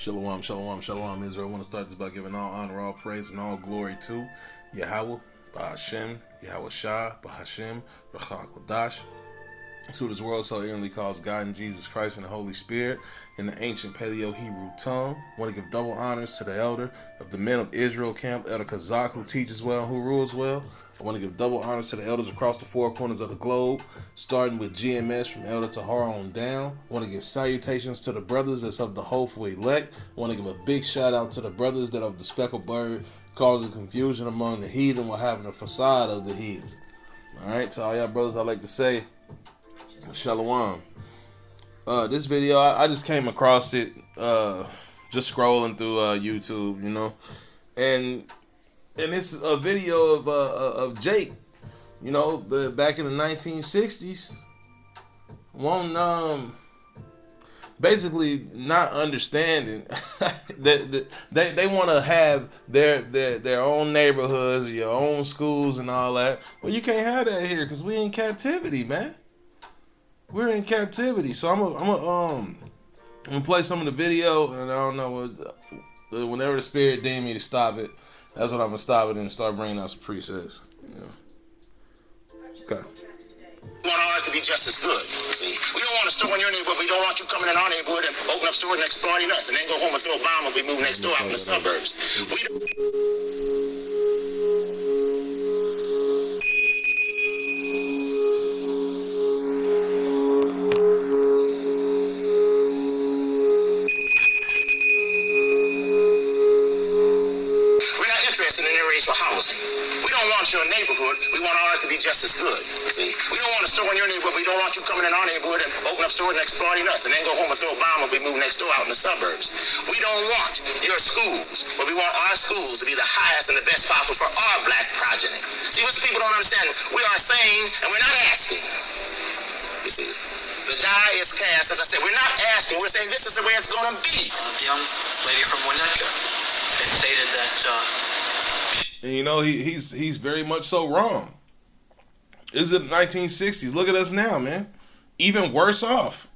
Shalom, shalom, shalom, Israel. I want to start this by giving all honor, all praise, and all glory to Yahweh, Bahashem, Yahweh Shah, Bahashem, Rachak Ladash, to this world so ignorantly calls God and Jesus Christ and the Holy Spirit in the ancient Paleo-Hebrew tongue. I want to give double honors to the elder of the men of Israel camp, Elder Kazak, who teaches well, who rules well. I want to give double honors to the elders across the four corners of the globe, starting with GMS from Elder Tahar on down. I want to give salutations to the brothers that's of the hopeful elect. I want to give a big shout out to the brothers that of the speckled bird, causing confusion among the heathen while having a facade of the heathen. Alright, to all y'all brothers, I like to say Shalom. This video, I just came across it just scrolling through YouTube, you know, and it's a video of Jake, you know, back in the 1960s, basically not understanding that they want to have their own neighborhoods, your own schools, and all that. Well, you can't have that here because we in captivity, man. We're in captivity, so I'm gonna play some of the video, and I don't know what, whenever the spirit deemed me to stop it, that's when I'm gonna stop it and start bringing out some presets. You know. Okay. We want ours to be just as good. See, we don't want to store in your neighborhood. We don't want you coming in our neighborhood and open up stores and exploiting us, and then go home and throw a bomb and we move next door out in the suburbs. We don't. For housing. We don't want your neighborhood. We want ours to be just as good. See, we don't want to store in your neighborhood. We don't want you coming in our neighborhood and open up stores and exploiting us, and then go home and throw a bomb and we move next door out in the suburbs. We don't want your schools, but we want our schools to be the highest and the best possible for our black progeny. See, what people don't understand, we are saying, and we're not asking. You see, the die is cast. As I said, we're not asking. We're saying this is the way it's going to be. The young lady from Winnetka has stated that. And you know, he's very much so wrong. This is the 1960s. Look at us now, man. Even worse off.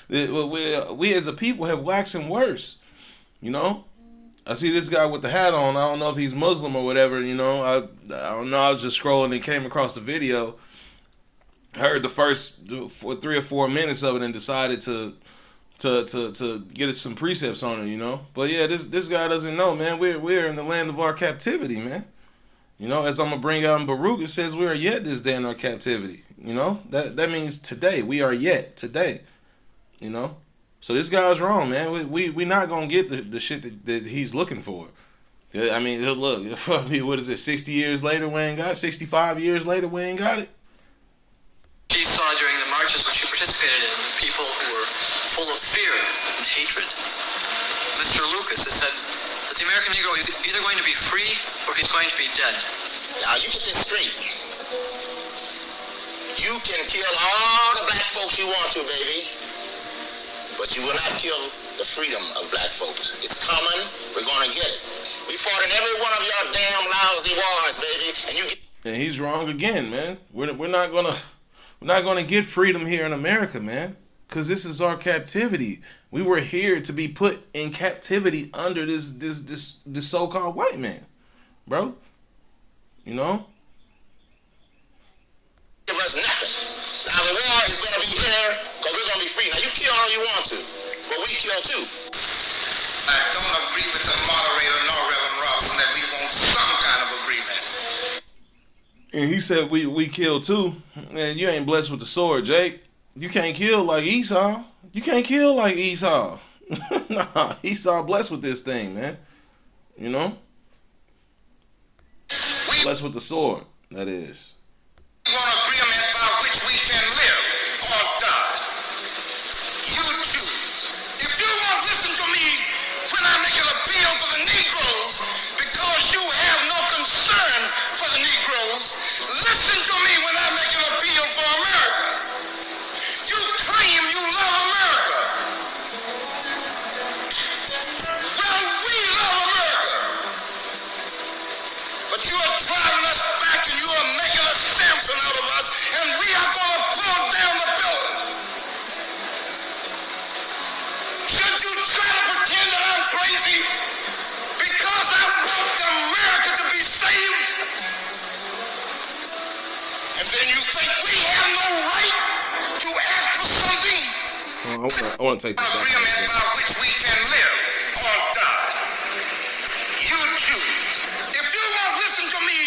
we as a people have waxing worse. You know? I see this guy with the hat on. I don't know if he's Muslim or whatever, you know. I don't know. I was just scrolling and came across the video. Heard the first 3 or 4 minutes of it and decided to get some precepts on it, you know. But yeah, this guy doesn't know, man. We're in the land of our captivity, man. You know, as I'm gonna bring out in Baruch, it says we are yet this day in our captivity. You know, that means today. We are yet today. You know, so this guy's wrong, man. We not gonna get the shit that he's looking for. I mean, look, what is it? 60 years later, we ain't got it. 65 years later, we ain't got it. She saw during the marches which she participated in people who were full of fear and hatred. Mr. Lucas has said that the American Negro is either going to be free or he's going to be dead. Now, you get this straight. You can kill all the black folks you want to, baby, but you will not kill the freedom of black folks. It's coming. We're going to get it. We fought in every one of your damn lousy wars, baby, and you get... And he's wrong again, man. We're not gonna get freedom here in America, man. Because this is our captivity. We were here to be put in captivity under this so-called white man, bro. You know? Give us nothing. Now the war is going to be here because we're going to be free. Now you kill all you want to, but we kill too. I don't agree with the moderator nor Reverend Robinson that we want some kind of agreement. And he said we kill too. Man, you ain't blessed with the sword, Jake. You can't kill like Esau. You can't kill like Esau. Nah, Esau blessed with this thing, man. You know? Blessed with the sword, that is. We want agreement by which we can live or die. You choose. If you won't listen to me when I make an appeal for the Negroes because you have no concern for the Negroes, listen to me when I make an appeal for America. You claim you love America. Well, we love America. But you are driving us back and you are making a Samson out of us, and we are going to pull down the building. Should you try to pretend want to take this back. Agreement by which we can live on God. You too. If you won't listen to me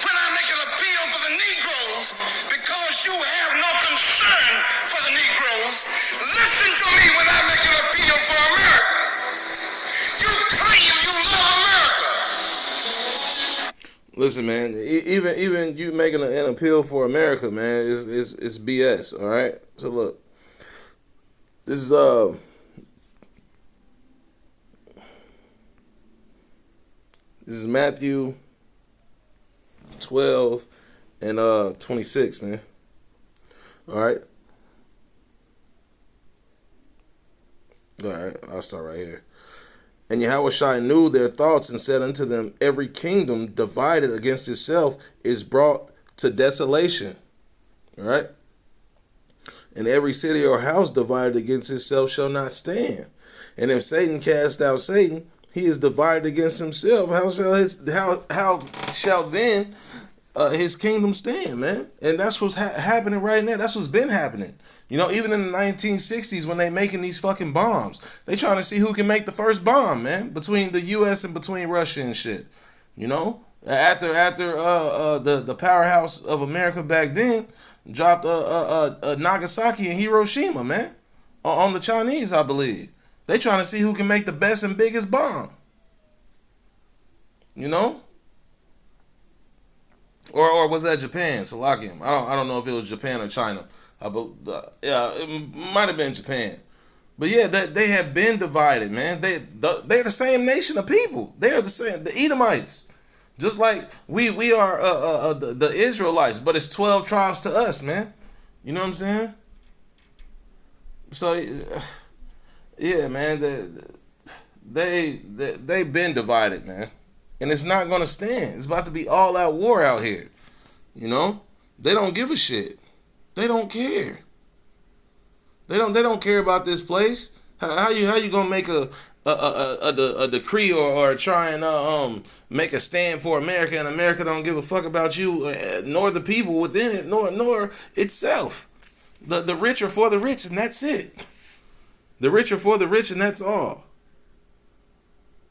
when I make an appeal for the Negroes because you have no concern for the Negroes, listen to me when I make an appeal for America. You claim you love America. Listen, man. Even you making an appeal for America, man, is BS. All right. So look, this is Matthew 12 and 26, man. All right. All right. I'll start right here. And Yahushua knew their thoughts and said unto them, every kingdom divided against itself is brought to desolation. All right. And every city or house divided against itself shall not stand. And if Satan cast out Satan, he is divided against himself. How shall then his kingdom stand, man? And that's what's happening right now. That's what's been happening. You know, even in the 1960s when they making these fucking bombs, they trying to see who can make the first bomb, man, between the U.S. and between Russia and shit. You know, after the powerhouse of America back then dropped Nagasaki and Hiroshima, man, on the Chinese, I believe. They trying to see who can make the best and biggest bomb. You know? Or was that Japan? Salakium. I don't know if it was Japan or China. Yeah, it might have been Japan. But yeah, they have been divided, man. They're the same nation of people. They are the same, the Edomites. Just like we are the Israelites, but it's 12 tribes to us, man. You know what I'm saying? So yeah, man, they've been divided, man. And it's not gonna stand. It's about to be all out war out here. You know? They don't give a shit. They don't care. They don't care about this place. How you gonna make a decree or try and make a stand for America, and America don't give a fuck about you nor the people within it nor itself. The rich are for the rich, and that's it. The rich are for the rich, and that's all.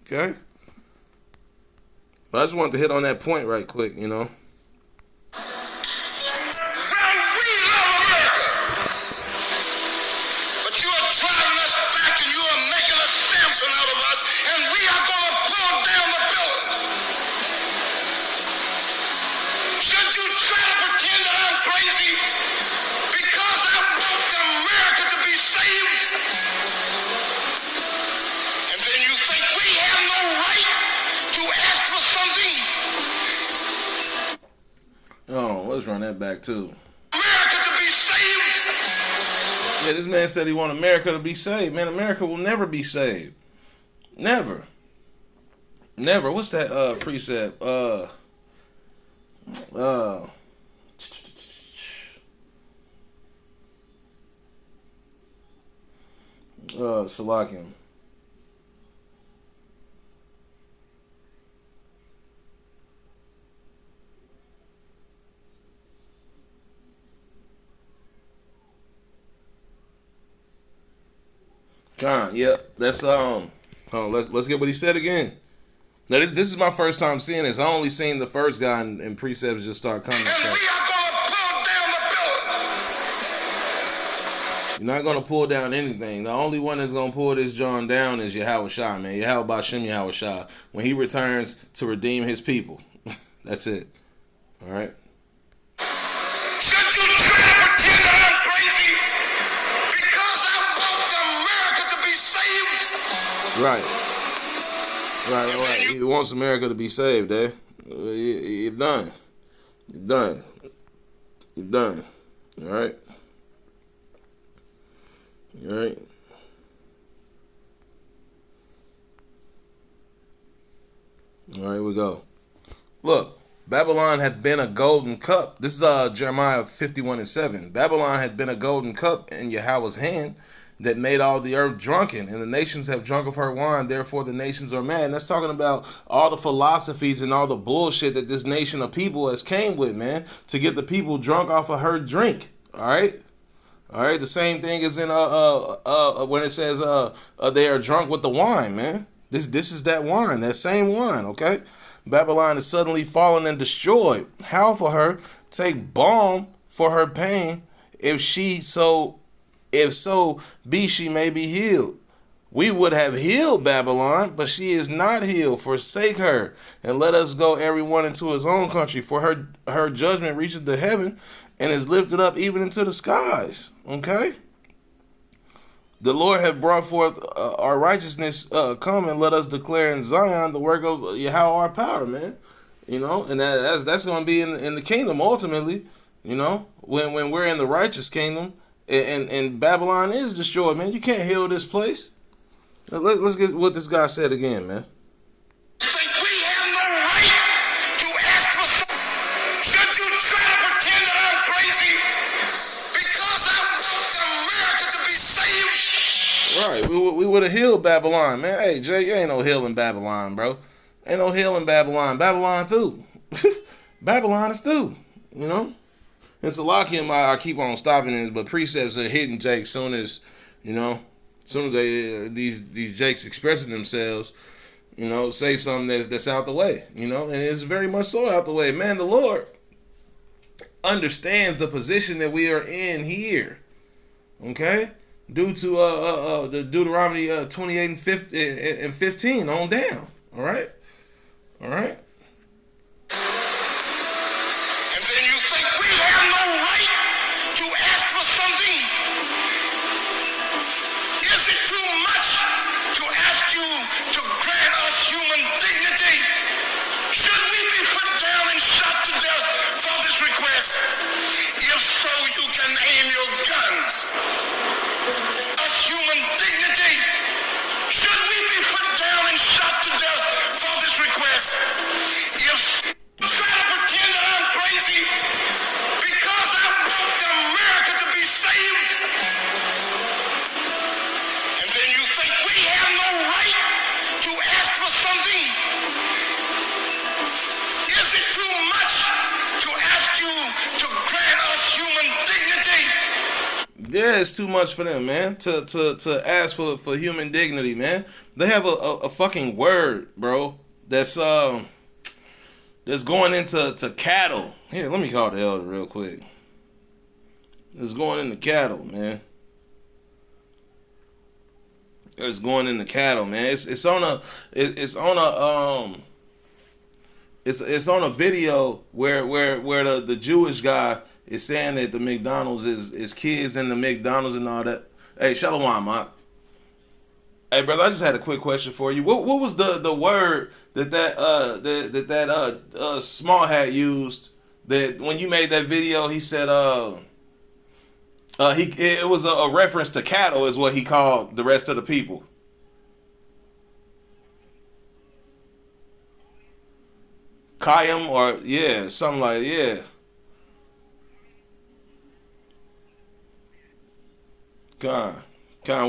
Okay. But I just wanted to hit on that point right quick, you know. Let's run that back too. America to be saved. Yeah, this man said he want America to be saved. Man, America will never be saved. Never. Never. What's that precept? Salakim. Yep. That's let's get what he said again. Now this is my first time seeing this. I only seen the first guy and precepts just start coming. And we are gonna pull down the pillar. You're not gonna pull down anything. The only one that's gonna pull this John down is Yahushua, man. Yahweh Yahushua, when he returns to redeem his people. That's it. All right. Right. He wants America to be saved, eh? You're done. You're done. All right. All right. All right, here we go. Look, Babylon had been a golden cup. This is Jeremiah 51:7. Babylon had been a golden cup in Yahweh's hand that made all the earth drunken, and the nations have drunk of her wine, therefore the nations are mad. And that's talking about all the philosophies and all the bullshit that this nation of people has came with, man, to get the people drunk off of her drink. All All right, the same thing is in when it says they are drunk with the wine, man. This is that wine, that same wine, okay? Babylon is suddenly fallen and destroyed. How for her take balm for her pain, if so be she may be healed. We would have healed Babylon, but she is not healed. Forsake her, and let us go every one into his own country. For her judgment reaches the heaven, and is lifted up even into the skies. Okay? The Lord hath brought forth our righteousness. Come and let us declare in Zion the work of Yahweh our power, man. You know, and that's going to be in the kingdom ultimately. You know, when we're in the righteous kingdom, and Babylon is destroyed, man. You can't heal this place. Let's get what this guy said again, man. You think we have no right to ask for something? Should you try to pretend that I'm crazy? Because I want America to be saved? Right, we would have healed Babylon, man. Hey, Jay, you ain't no healing Babylon, bro. Ain't no healing Babylon. Babylon through. Babylon is through, you know? And Salakim, I keep on stopping this, but precepts are hitting Jake soon as, you know, soon as these Jakes expressing themselves, you know, say something that's out the way, you know, and it's very much so out the way. Man, the Lord understands the position that we are in here, okay? Due to the Deuteronomy 28 and 15 on down, all right? All right? And then you think we have no right to ask for something? Is it too much to ask you to grant us human dignity? Should we be put down and shot to death for this request? If so, you can aim your guns. Us human dignity. Should we be put down and shot to death for this request? If try to pretend that I'm crazy because I want America to be saved. And then you think we have no right to ask for something? Is it too much to ask you to grant us human dignity? Yeah, it's too much for them, man. To ask for human dignity, man. They have a fucking word, bro. That's going into cattle. Here, let me call the elder real quick. It's going into cattle, man. It's going into cattle, man. It's on a video where the Jewish guy is saying that the McDonald's is kids in the McDonald's and all that. Hey, Shalom, Mark. Hey, brother, I just had a quick question for you. What was the word that Small Hat used? That when you made that video, he said it was a reference to cattle, is what he called the rest of the people. Kayam, or yeah, something like yeah. Khan,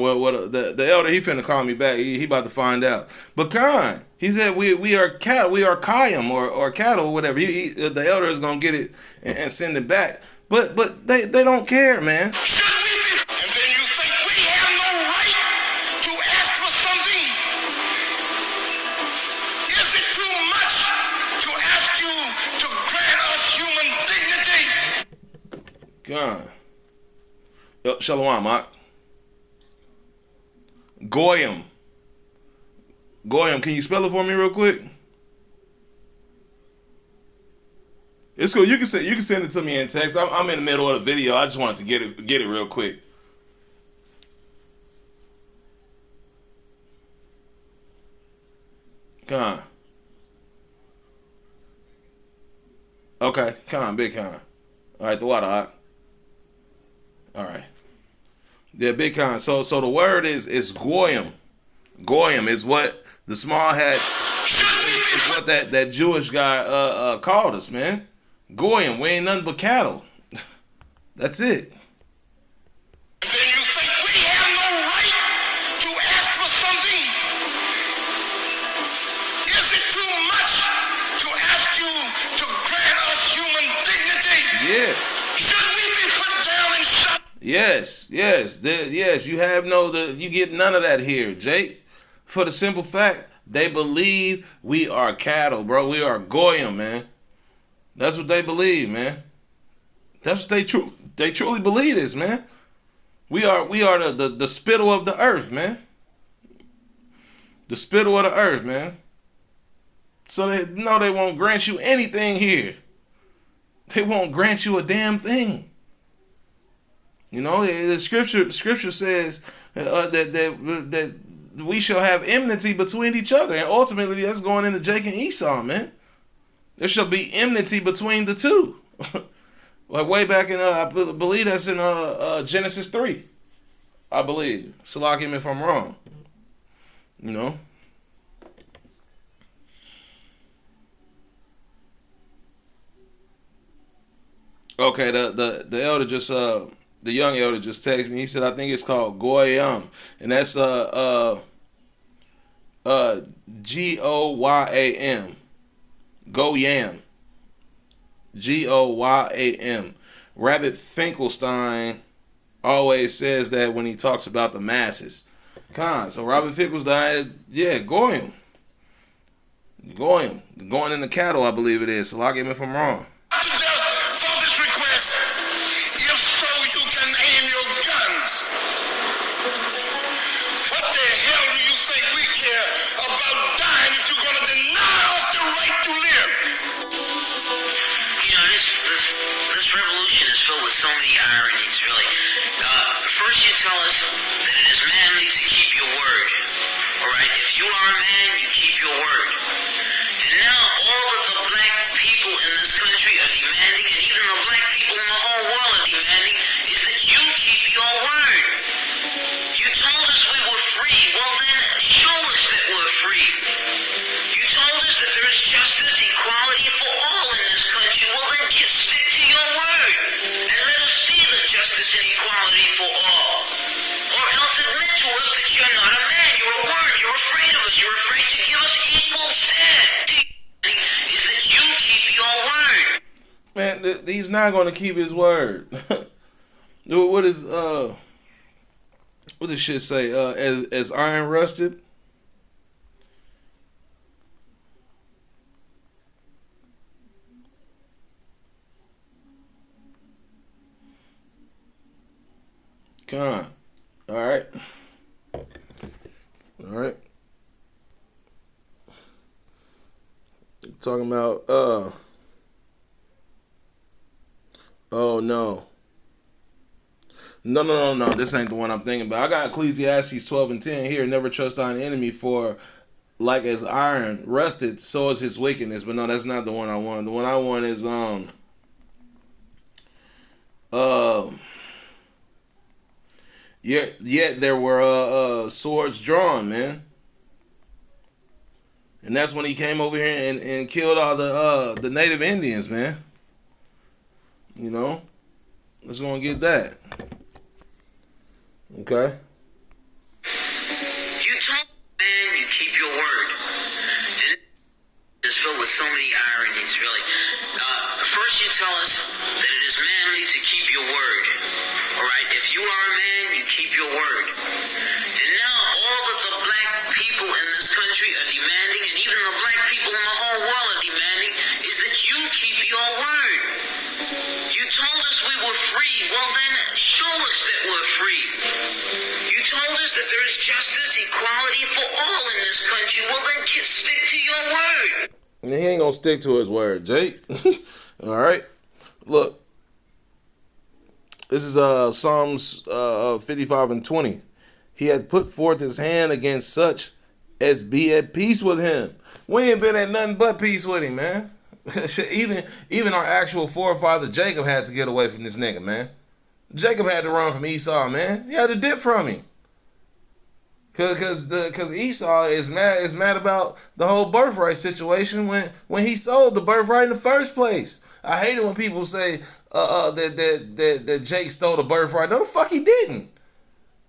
what the elder, he finna call me back. He about to find out. But Khan, he said we are Kayam or cattle or whatever. The elder is gonna get it and send it back. But they don't care, man. Should we be? And then you think we have no right to ask for something? Is it too much to ask you to grant us human dignity? Khan. Shalom, Mark. Goyim, can you spell it for me real quick? It's cool. You can send it to me in text. I'm in the middle of the video. I just wanted to get it real quick. Con. Okay, big con. All right, the water hot. All right. Yeah, big con. So the word is goyim. Goyim is what the Small Hat is what that Jewish guy called us, man. Goyim, we ain't nothing but cattle. That's it. Then you think we have no right to ask for something? Is it too much to ask you to grant us human dignity? Yeah. Should we be put down and shot? Yes. You have you get none of that here, Jake. For the simple fact, they believe we are cattle, bro. We are goyim, man. That's what they believe, man. That's what they truly believe this, man. We are the spittle of the earth, man. The spittle of the earth, man. So they won't grant you anything here. They won't grant you a damn thing. You know, the scripture says that we shall have enmity between each other, and ultimately that's going into Jacob and Esau, man. There shall be enmity between the two. Like way back in, I believe that's in Genesis 3. I believe. Salak him if I'm wrong. You know. Okay, the elder just the young elder just texted me. He said I think it's called Goyam, and that's Goyam. Goyam. Goyam. Rabbit Finkelstein always says that when he talks about the masses. So Robert Finkelstein, yeah, Goyam. Going in the cattle, I believe it is. So lock him if I'm wrong. For this request, if so, you can aim your guns. What the hell do you think we care about dying if you're going to deny us the right to live? You know, this revolution is filled with so many ironies, really. First you tell us that it is manly to keep your word. All right? If you are a man, you keep your word. And now all of the black people in this country are demanding, and even the black people in the whole world are demanding, is that you keep your word. You told us we were free. Well then, show us that we're free. You told us that there is justice, equality for all in this country. Well then, stick to your word. And let us see the justice and equality for all. Or else admit to us that you're not a man. You're a word. You're afraid of us. You're afraid to give us equal stand. Is that you keep your word. Man, he's not going to keep his word. What does shit say? As iron rusted? Con. Alright. Alright. Talking about oh no. No. This ain't the one I'm thinking about. I got Ecclesiastes 12:10 here. Never trust thine enemy, for like as iron rusted, so is his wickedness. But no, that's not the one I want. The one I want is yet there were swords drawn, man. And that's when he came over here and killed all the native Indians, man. You know? Let's go and get that. Okay? You told man you keep your word. And it's filled with so many ironies, really. First you tell us that it is manly to keep your word. Alright? If you are a man, you keep your word. And now all of the black people in this country are demanding, and even the black people in the whole world are demanding, is that you keep your word. You told us we were free. Well then, show us that we're free. You told us that there is justice, equality for all in this country. Well then, stick to your word. He ain't gonna stick to his word, Jake. Alright? Look. This is Psalms 55:20. He had put forth his hand against such as be at peace with him. We ain't been at nothing but peace with him, man. even our actual forefather Jacob had to get away from this nigga, man. Jacob had to run from Esau, man. He had to dip from him. Cause Esau is mad about the whole birthright situation when he sold the birthright in the first place. I hate it when people say that Jake stole the birthright. No, the fuck he didn't.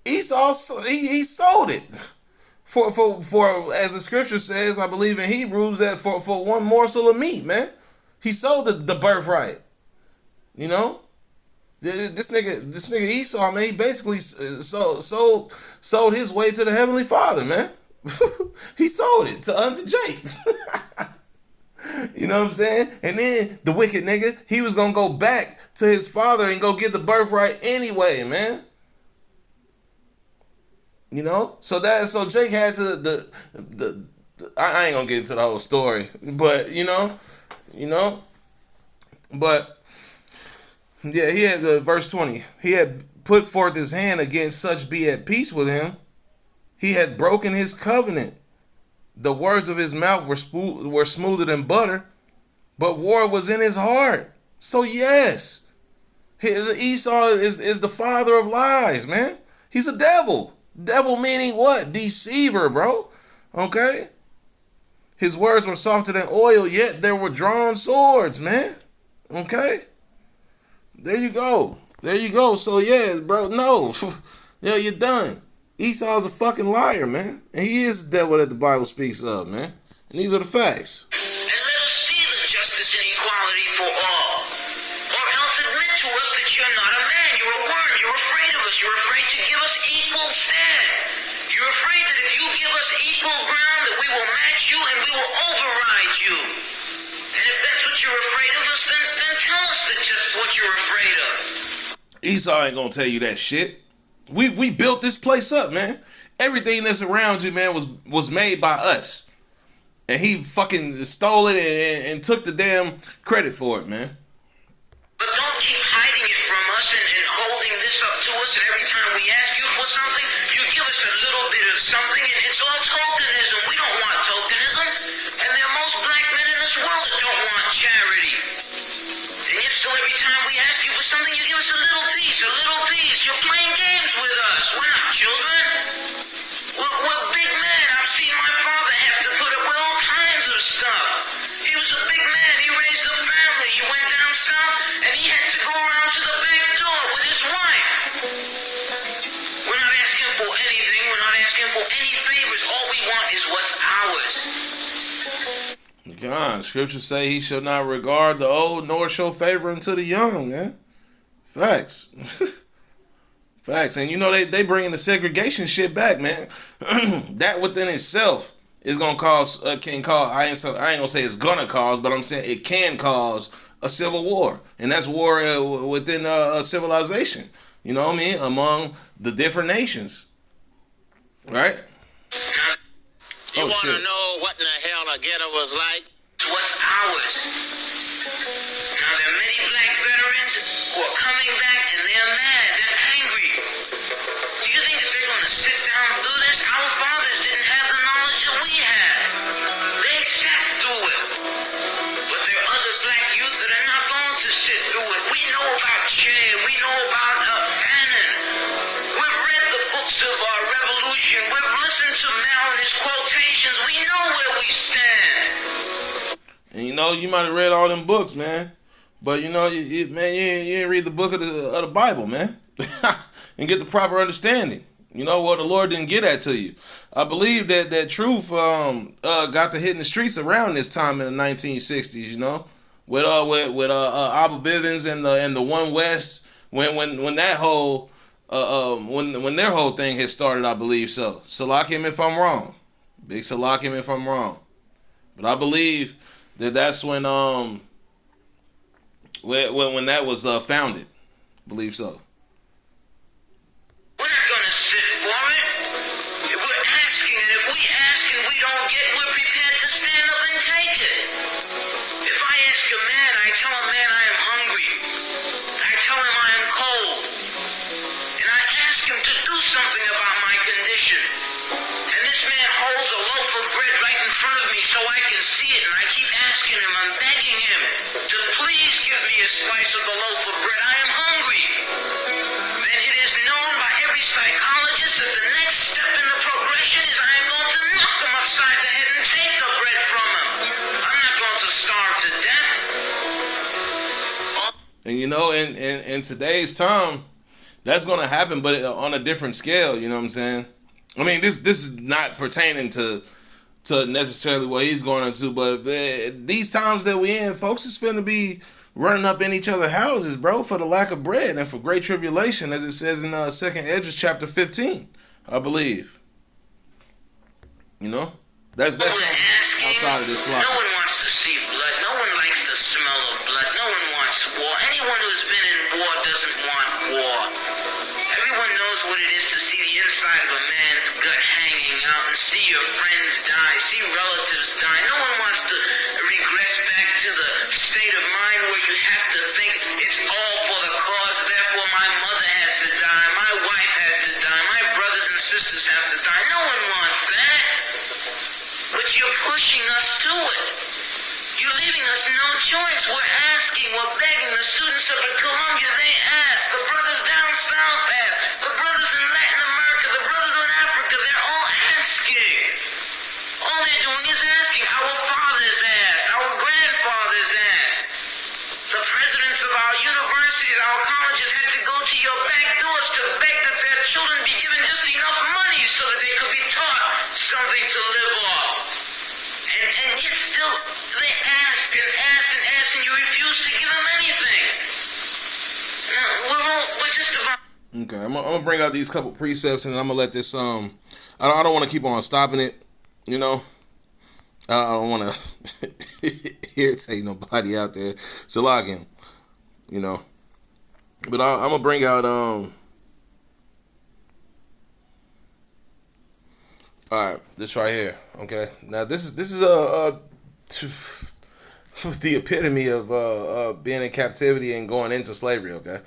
Esau he sold it for as the scripture says, I believe in Hebrews, that for one morsel of meat, man. He sold the birthright. You know? This nigga Esau, man, he basically sold his way to the Heavenly Father, man. He sold it unto Jake. You know what I'm saying? And then the wicked nigga, he was gonna go back to his father and go get the birthright anyway, man. You know, so Jake had to I ain't gonna get into the whole story, but but yeah, he had verse 20. He had put forth his hand against such be at peace with him. He had broken his covenant. The words of his mouth were smoother than butter, but war was in his heart. So yes, Esau is the father of lies, man. He's a devil. Devil meaning what? Deceiver, bro. Okay? His words were softer than oil, yet there were drawn swords, man. Okay? There you go. So yeah, bro, no. Yeah, you're done. Esau's a fucking liar, man. And he is the devil that the Bible speaks of, man. And these are the facts. And let us see the justice and equality for all. Or else admit to us that you're not a man, you're a worm, you're afraid of us, you're afraid to give us equal stand. You're afraid that if you give us equal ground, that we will match you and we will override you. And if that's what you're afraid of us, then tell us that just what you're afraid of. Esau ain't gonna tell you that shit. We built this place up, man. Everything that's around you, man, was made by us. And he fucking stole it and took the damn credit for it, man. But don't keep hiding it from us and holding this up to us, and every time we ask you for something, you give us a little bit of something, and it's all tokenism. We don't want tokenism. And there are most black men in this world that don't want charity. And yet still every time we ask you for something, you give us a little piece, a little piece. You're playing games with us. We're not children. We're big men. I've seen my father have to put up with all kinds of stuff. He was a big man. He raised a family. He went down south, and he had to go around to the back door with his wife. We're not asking for anything. We're not asking for any favors. All we want is what's ours. God, scriptures say he shall not regard the old nor show favor unto the young, man. Facts. Facts. And you know they bringing the segregation shit back, man. That within itself is gonna cause I ain't gonna say it's gonna cause, but I'm saying it can cause a civil war, and that's war within a civilization. You know what I mean? Among the different nations, right? You want to shit. know what in the hell a ghetto was like? What's ours? Now there are many black veterans who are coming back and they're mad, they're angry. Do you think that they're going to sit down through this? Our fathers didn't have the knowledge that we have. They sat through it. But there are other black youth that are not going to sit through it. We know about Che, we know about Fanon. We've read the books of our revolution. We've listened to Mao and his quotations. We know where we stand. And you know, you might have read all them books, man. But you know, you didn't read the book of the Bible, man. And get the proper understanding. You know what the Lord didn't get at to you. I believe that truth got to hitting the streets around this time in the 1960s. You know, with Abba Bivens and the One West when that whole when their whole thing had started. I believe so. Salak him if I'm wrong. Big salak him if I'm wrong. But I believe that's when that was founded. Believe so. We're not going to sit for it. If we're asking, and if we ask and we don't get, we're prepared to stand up and take it. If I ask a man, I tell a man I am hungry. I tell him I am cold. And I ask him to do something about my condition. And this man holds a loaf of bread right in front of me so I can see it, and I keep asking him, I'm begging him to please give me a slice of the loaf of bread. I am hungry. Then it is known by every psychologist that the next step in the progression is I am going to knock him upside the head and take the bread from him. I'm not going to starve to death. And you know, in today's time, that's gonna happen, but on a different scale. You know what I'm saying? I mean, this is not pertaining to necessarily what he's going into, but these times that we in, folks, it's finna be running up in each other's houses, bro, for the lack of bread and for great tribulation, as it says in 2nd Esdras chapter 15, I believe. You know? That's outside of this slot. No one wants to see blood. No one likes the smell of blood. No one wants war. Anyone who's been in war doesn't want war. Everyone knows what it is to see the inside of a man's gut hanging out and see your friends die, see relatives die. No one wants to regress back to the state of mind where you have to think it's all for the cause, therefore my mother has to die, my wife has to die, my brothers and sisters have to die. No one wants that. But you're pushing us to it. You're leaving us no choice. We're asking, we're begging. The students up at Columbia, they ask. The brothers down south ask. The brothers in Latin America, the brothers in Africa, they're all asking. All they're doing is asking. Our fathers asked. Our grandfathers asked. The presidents of our universities, our colleges had to go to your back doors to beg that their children be given just enough money so that they could be taught something to live off. And yet still, they ask and ask and ask, and you refuse to give them anything. We're just about... Okay, I'm gonna bring out these couple precepts, and I'm gonna let this, I don't want to keep on stopping it, you know? I don't want to irritate nobody out there. So log in, you know? But I'm gonna bring out, alright, this right here, okay? Now, this is the epitome of being in captivity and going into slavery, okay?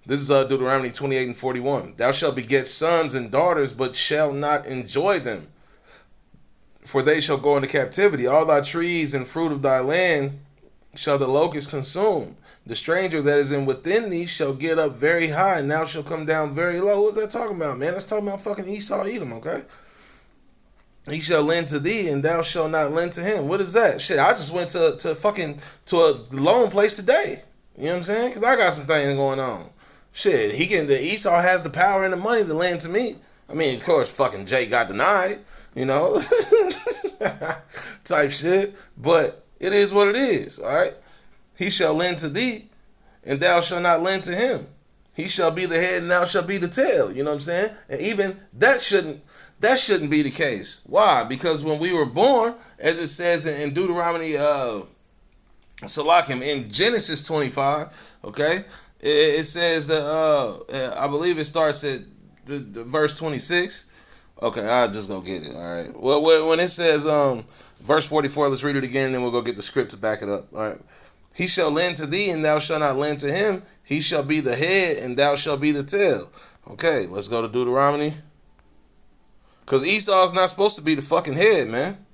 This is Deuteronomy 28 and 41. Thou shalt beget sons and daughters, but shall not enjoy them. For they shall go into captivity. All thy trees and fruit of thy land shall the locust consume. The stranger that is in within thee shall get up very high, and thou shalt come down very low. What's that talking about, man? That's talking about fucking Esau, Edom, okay? He shall lend to thee, and thou shalt not lend to him. What is that? Shit, I just went to a loan place today. You know what I'm saying? Because I got some things going on. Shit, Esau has the power and the money to lend to me. I mean, of course, fucking Jake got denied, you know, type shit. But it is what it is, all right? He shall lend to thee, and thou shalt not lend to him. He shall be the head, and thou shalt be the tail. You know what I'm saying? And even that shouldn't be the case. Why? Because when we were born, as it says in Deuteronomy, Salakim, in Genesis 25, okay, it says that, I believe it starts at the verse 26. Okay, I'll just go get it, all right. Well, when it says verse 44, let's read it again, and then we'll go get the script to back it up, all right. He shall lend to thee, and thou shalt not lend to him. He shall be the head, and thou shalt be the tail. Okay, let's go to Deuteronomy. Because Esau's not supposed to be the fucking head, man.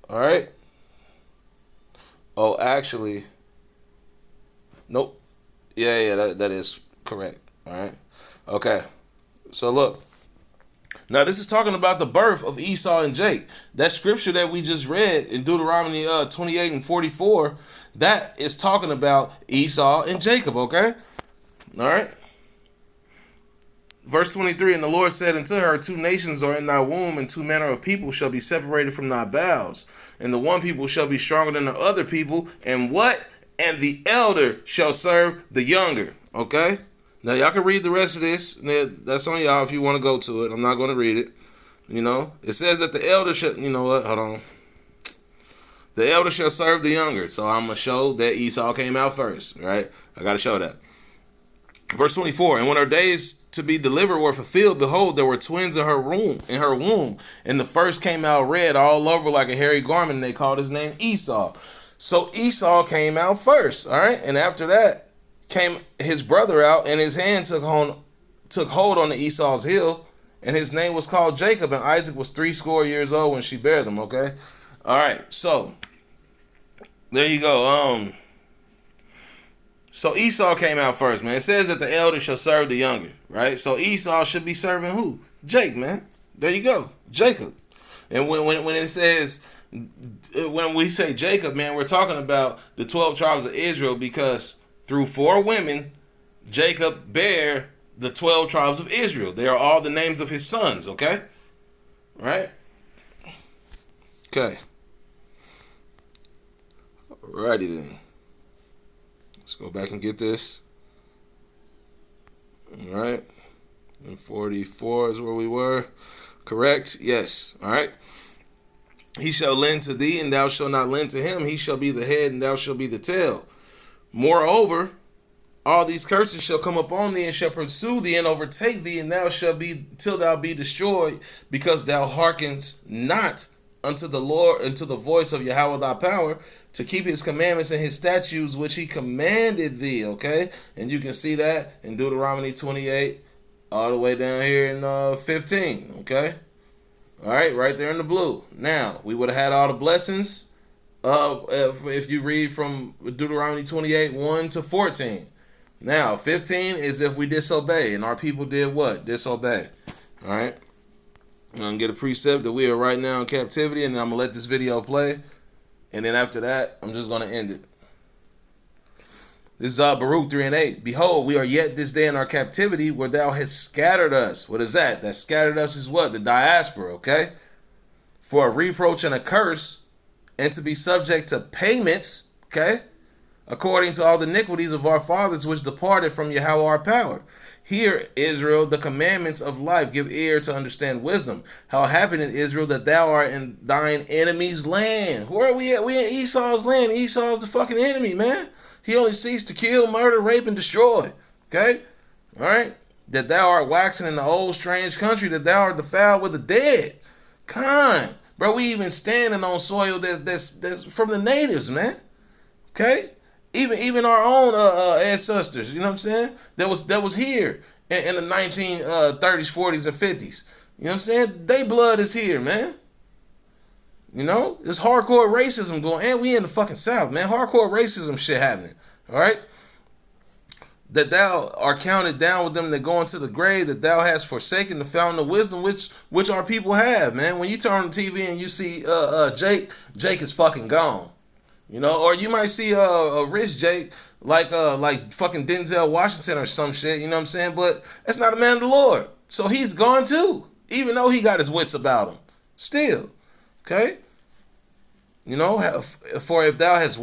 All right. Oh, actually. Nope. Yeah, that is correct. All right. Okay. So look. Now this is talking about the birth of Esau and Jake. That scripture that we just read in Deuteronomy 28 and 44, that is talking about Esau and Jacob, okay? All right. Verse 23, and the Lord said unto her, 2 nations are in thy womb, and 2 manner of people shall be separated from thy bowels. And the one people shall be stronger than the other people. And what? And the elder shall serve the younger. Okay? Now, y'all can read the rest of this. That's on y'all if you want to go to it. I'm not going to read it. You know? It says that the elder shall... You know what? Hold on. The elder shall serve the younger. So I'm going to show that Esau came out first. Right? I got to show that. Verse 24, and when her days to be delivered were fulfilled, behold, there were twins in her womb. And the first came out red all over like a hairy garment, and they called his name Esau. So Esau came out first, all right? And after that came his brother out, and his hand took hold on the Esau's heel, and his name was called Jacob, and Isaac was 80 years old when she bare them, okay? All right, so there you go. So Esau came out first, man. It says that the elder shall serve the younger, right? So Esau should be serving who? Jake, man. There you go, Jacob. And when it says, when we say Jacob, man, we're talking about the 12 tribes of Israel, because through 4 women, Jacob bare the 12 tribes of Israel. They are all the names of his sons, okay? Right? Okay. Alrighty then. Let's go back and get this. All right. And 44 is where we were. Correct? Yes. All right. He shall lend to thee, and thou shalt not lend to him. He shall be the head, and thou shalt be the tail. Moreover, all these curses shall come upon thee, and shall pursue thee, and overtake thee, and thou shalt be till thou be destroyed, because thou hearkenest not unto the Lord, unto the voice of Yahweh thy power, to keep his commandments and his statutes which he commanded thee. Okay, and you can see that in Deuteronomy 28, all the way down here in 15. Okay, all right, right there in the blue. Now we would have had all the blessings if you read from Deuteronomy 28, 1 to 14. Now 15 is if we disobey, and our people did what? Disobey. All right. I'm going to get a precept that we are right now in captivity, and then I'm going to let this video play. And then after that, I'm just going to end it. This is Baruch 3 and 8. Behold, we are yet this day in our captivity where thou hast scattered us. What is that? That scattered us is what? The diaspora, okay? For a reproach and a curse, and to be subject to payments, okay? According to all the iniquities of our fathers which departed from Yahweh our power. Hear, Israel, the commandments of life. Give ear to understand wisdom. How happened in Israel that thou art in thine enemy's land? Where are we at? We in Esau's land. Esau's the fucking enemy, man. He only seeks to kill, murder, rape, and destroy. Okay? All right? That thou art waxing in the old strange country, that thou art defiled with the dead. Kind. Bro, we even standing on soil that's from the natives, man. Okay? Even our own ancestors, you know what I'm saying? That was here in the 1930s, 40s, and 50s. You know what I'm saying? They blood is here, man. You know? There's hardcore racism going, and we in the fucking South, man. Hardcore racism shit happening. All right? That thou art counted down with them that go into the grave, that thou hast forsaken the fountain of wisdom, which our people have, man. When you turn on the TV and you see Jake is fucking gone. You know, or you might see a rich Jake like fucking Denzel Washington or some shit, you know what I'm saying? But that's not a man of the Lord. So he's gone too, even though he got his wits about him. Still, okay? You know, for if thou hadst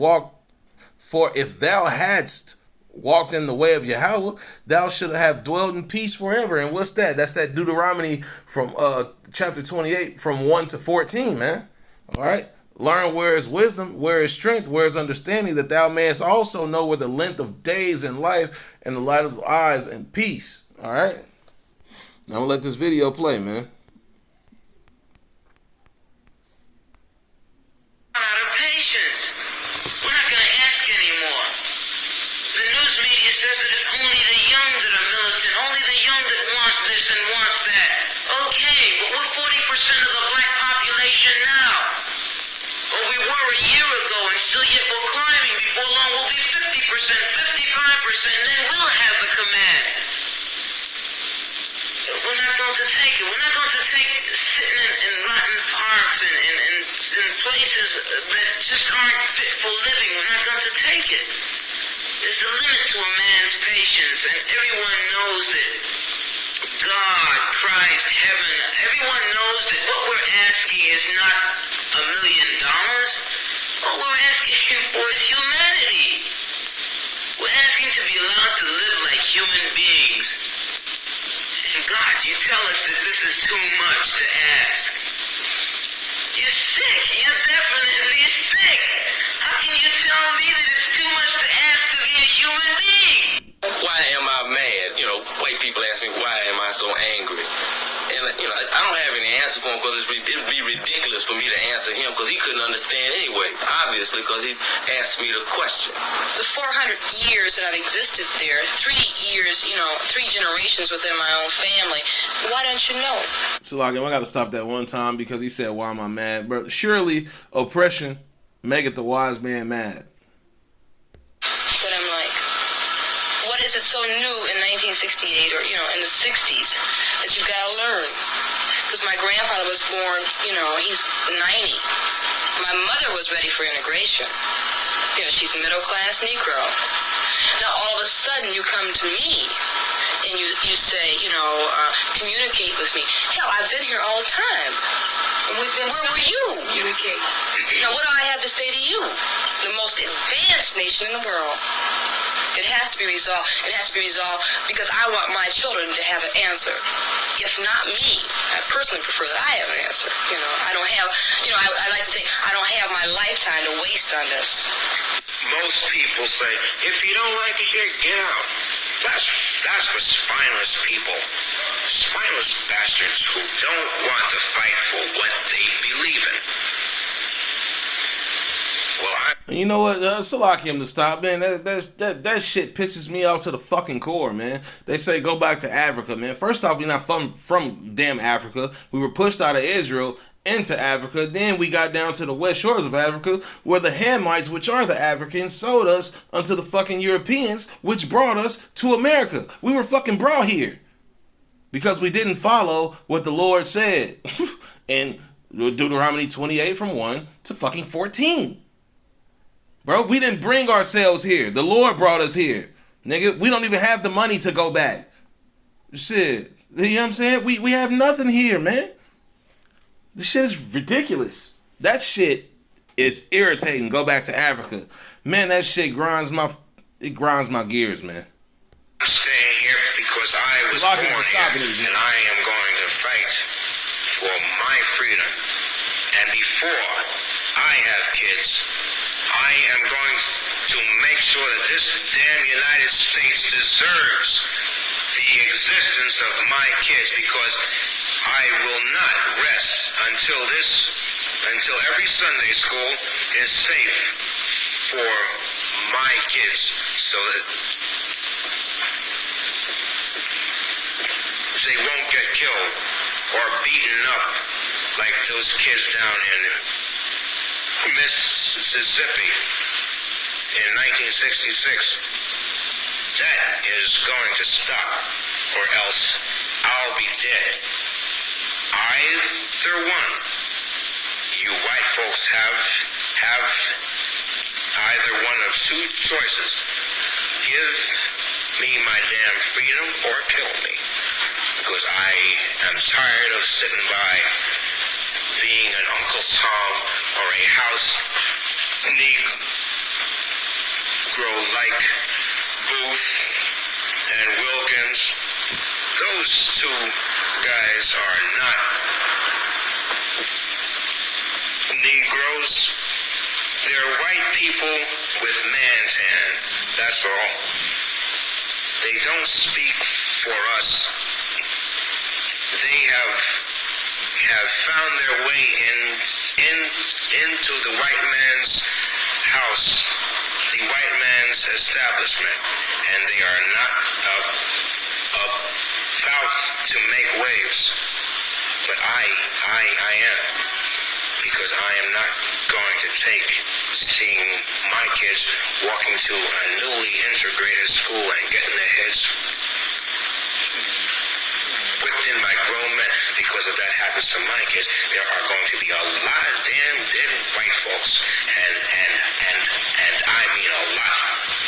walked in the way of Yahweh, thou should have dwelled in peace forever. And what's that? That's that Deuteronomy from chapter 28 from 1 to 14, man. All right? Learn where is wisdom, where is strength, where is understanding, that thou mayest also know where the length of days in life and the light of eyes and peace. All right? Now I'm going to let this video play, man. Out of patience. We're not going to ask anymore. The news media says that it's only the young that are militant, only the young that want this and want that. Okay, but we're 40% of the black population now. Or we were a year ago, and still yet we're climbing. Before long, we'll be 50%, 55%, and then we'll have the command. We're not going to take it. We're not going to take sitting in rotten parks and in places that just aren't fit for living. We're not going to take it. There's a limit to a man's patience, and everyone knows it. God, Christ, heaven, everyone knows that what we're asking is not $1 million. What we're asking for is humanity. We're asking to be allowed to live like human beings. And God, you tell us that this is too much to ask. You're sick. You're definitely sick. How can you tell me that it's too much to ask to be a human being? Why am I mad? You know, white people ask me, why am I so angry? And, you know, I don't have any answer for him because it would be ridiculous for me to answer him because he couldn't understand anyway, obviously, because he asked me the question. The 400 years that I've existed there, 3 years, 3 generations within my own family, why don't you know? So, like, I got to stop that one time because he said, why am I mad? But surely oppression maketh the wise man mad. But I'm like, what is it so new in 1968 or, in the 60s that you gotta learn? Because my grandfather was born, he's 90. My mother was ready for integration. She's middle-class Negro. Now, all of a sudden, you come to me and you say, communicate with me. Hell, I've been here all the time. Where were you? Communicate. Now, what do I have to say to you? The most advanced nation in the world. It has to be resolved. It has to be resolved because I want my children to have an answer. If not me, I personally prefer that I have an answer. You know, I don't have, you know, I like to think I don't have my lifetime to waste on this. Most people say, if you don't like it here, get out. That's for spineless people. Spineless bastards who don't want to fight for what they believe in. Well, You know what? Salakium to stop, man. That shit pisses me off to the fucking core, man. They say go back to Africa, man. First off, we're not from damn Africa. We were pushed out of Israel into Africa. Then we got down to the west shores of Africa, where the Hamites, which are the Africans, sold us unto the fucking Europeans, which brought us to America. We were fucking brought here because we didn't follow what the Lord said in Deuteronomy 28 from 1 to fucking 14. Bro, we didn't bring ourselves here. The Lord brought us here. Nigga, we don't even have the money to go back. Shit. You know what I'm saying? We have nothing here, man. This shit is ridiculous. That shit is irritating. Go back to Africa. Man, that shit grinds my gears, man. I'm staying here because I was born here, and I am going to fight for my freedom. And before I have kids, I am going to make sure that this damn United States deserves the existence of my kids, because I will not rest until every Sunday school is safe for my kids, so that they won't get killed or beaten up like those kids down in Mississippi in 1966. That is going to stop, or else I'll be dead. Either one. You white folks have either one of two choices. Give me my damn freedom or kill me. Because I am tired of sitting by being an Uncle Tom or a house Negro like Booth and Wilkins. Those two guys are not Negroes. They're white people with man's hand. That's all. They don't speak for us. They have found their way into the white man's house, the white man's establishment, and they are not about to make waves. But I am, because I am not going to take seeing my kids walking to a newly integrated school and getting their heads whipped in by grown men. Because if that happens to my kids, there are going to be a lot of damn dead white folks, and I mean a lot,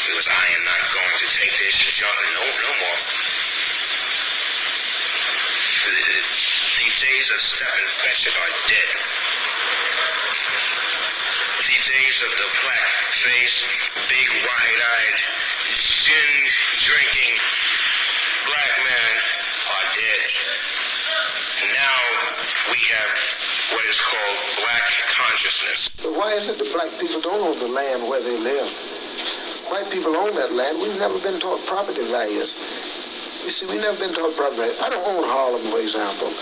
because I am not going to take this junk no more. The days of step and fetch it are dead. The days of the black face, big wide-eyed, gin drinking black man are dead. Now we have what is called black consciousness. But why is it that black people don't own the land where they live? White people own that land. We've never been taught property values. You see, we've never been taught property values. I don't own Harlem, for example.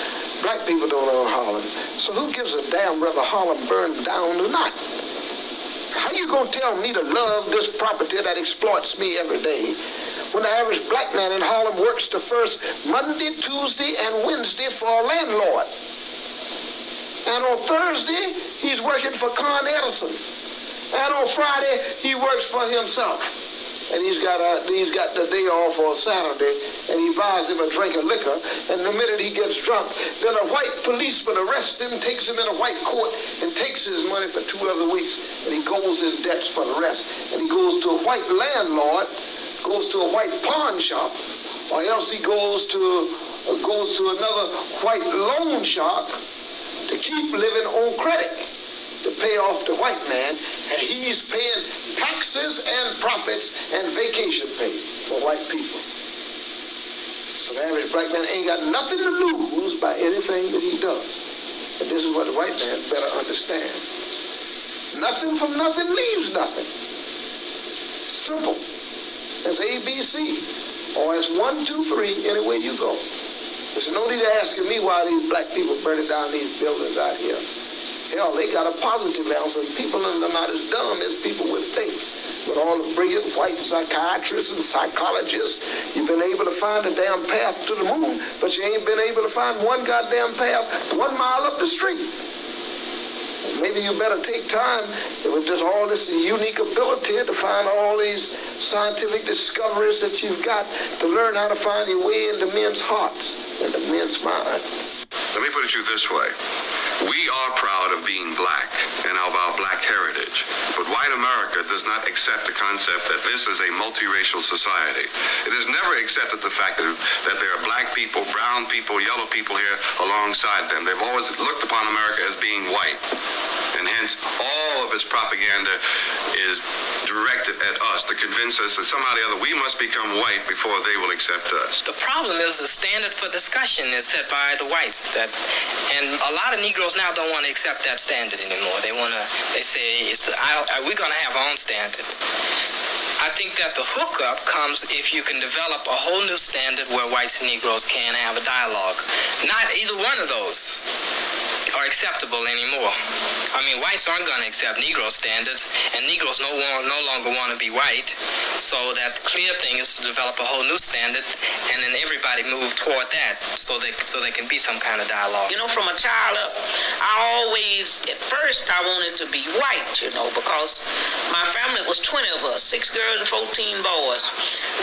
Black people don't own Harlem. So who gives a damn whether Harlem burned down or not? How you gonna tell me to love this property that exploits me every day when the average black man in Harlem works the first Monday, Tuesday, and Wednesday for a landlord? And on Thursday, he's working for Con Edison. And on Friday, he works for himself. And he's got the day off on Saturday, and he buys him a drink of liquor, and the minute he gets drunk, then a white policeman arrests him, takes him in a white coat, and takes his money for 2 other weeks, and he goes his debts for the rest. And he goes to a white landlord, goes to a white pawn shop, or else he goes to another white loan shark to keep living on credit. to pay off the white man, and he's paying taxes and profits and vacation pay for white people. So the average black man ain't got nothing to lose by anything that he does. And this is what the white man better understand. Nothing from nothing leaves nothing. Simple. As ABC, or as 1, 2, 3, any way you go. There's no need of asking me why these black people burning down these buildings out here. Hell, they got a positive answer. People are not as dumb as people would think. With all the brilliant white psychiatrists and psychologists, you've been able to find a damn path to the moon, but you ain't been able to find one goddamn path 1 mile up the street. Maybe you better take time with just all this unique ability to find all these scientific discoveries that you've got to learn how to find your way into men's hearts, into men's minds. Let me put it to you this way. We are proud of being black and of our black heritage, but white America does not accept the concept that this is a multiracial society. It has never accepted the fact that there are black people, brown people, yellow people here alongside them. They've always looked upon America as being white, and hence all of its propaganda is directed at us to convince us that somehow or the other we must become white before they will accept us. The problem is the standard for discussion is set by the whites, and a lot of Negroes now don't want to accept that standard anymore. They say we're going to have our own standard. I think that the hookup comes if you can develop a whole new standard where whites and Negroes can have a dialogue. Not either one of those are acceptable anymore. I mean, whites aren't going to accept Negro standards, and Negroes no longer want to be white. So that clear thing is to develop a whole new standard, and then everybody move toward that, so they can be some kind of dialogue. You know, from a child up, at first I wanted to be white, because my family was 20 of us, 6 girls and 14 boys.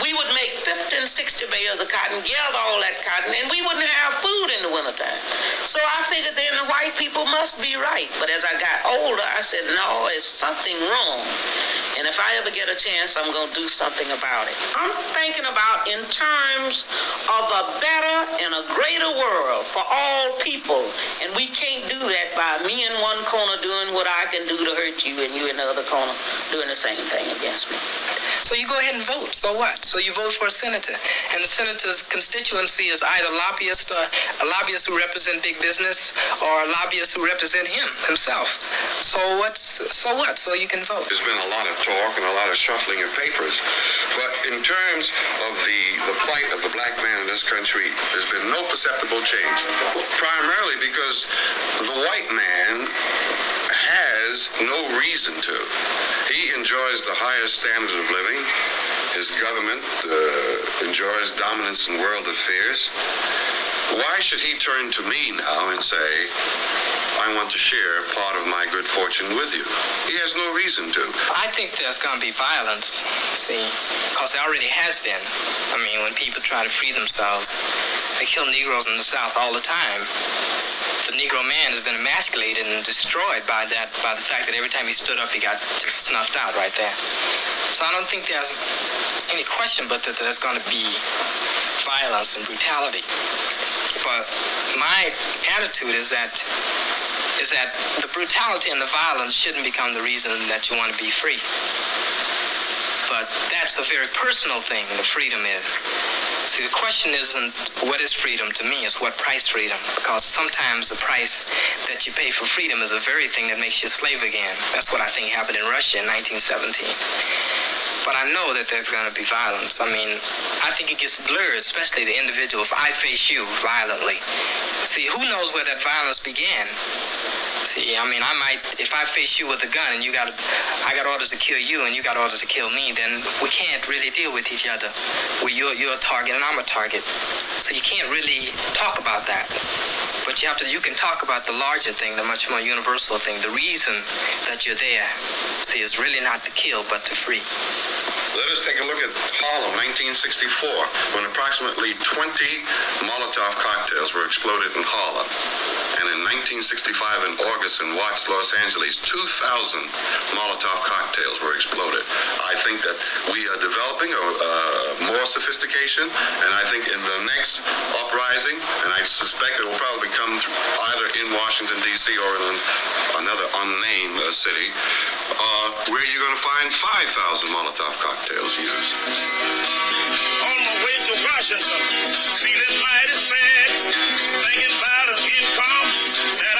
We would make 50 and 60 bales of cotton, gather all that cotton, and we wouldn't have food in the wintertime. So I figured then the white people must be right. But as I got older, I said, no, it's something wrong. And if I ever get a chance, I'm going to do something about it. I'm thinking about in terms of a better and a greater world for all people. And we can't do that by me in one corner doing what I can do to hurt you, and you in the other corner doing the same thing against me. So you go ahead and vote. So what? So you vote for a senator, and the senator's constituency is either lobbyists who represent big business, or lobbyists who represent himself. So what? So you can vote. There's been a lot of talk and a lot of shuffling of papers, but in terms of the plight of the black man in this country, there's been no perceptible change. Primarily because the white man has no reason to. He enjoys the highest standard of living. His government enjoys dominance in world affairs. Why should he turn to me now and say, I want to share part of my good fortune with you? He has no reason to. I think there's going to be violence, because there already has been. I mean, when people try to free themselves, they kill Negroes in the South all the time. The Negro man has been emasculated and destroyed by the fact that every time he stood up, he got just snuffed out right there. So I don't think there's any question but that there's going to be violence and brutality. But my attitude is that the brutality and the violence shouldn't become the reason that you want to be free. But that's a very personal thing, the freedom is. See, the question isn't what is freedom to me, it's what price freedom. Because sometimes the price that you pay for freedom is the very thing that makes you a slave again. That's what I think happened in Russia in 1917. But I know that there's going to be violence. I mean, I think it gets blurred, especially the individual. If I face you violently, see, who knows where that violence began? See, I mean, if I face you with a gun and I got orders to kill you and you got orders to kill me, then we can't really deal with each other. You're a target and I'm a target. So you can't really talk about that. But you can talk about the larger thing, the much more universal thing. The reason that you're there, see, is really not to kill, but to free. Let us take a look at Harlem, 1964, when approximately 20 Molotov cocktails were exploded in Harlem. And in 1965 in August in Watts, Los Angeles, 2,000 Molotov cocktails were exploded. I think that we are developing more sophistication, and I think in the next uprising, and I suspect it will probably come through, either in Washington, D.C. or in another unnamed city, where you're going to find 5,000 Molotov cocktails used. On my way to Washington, feeling mighty sad, thinking about an income that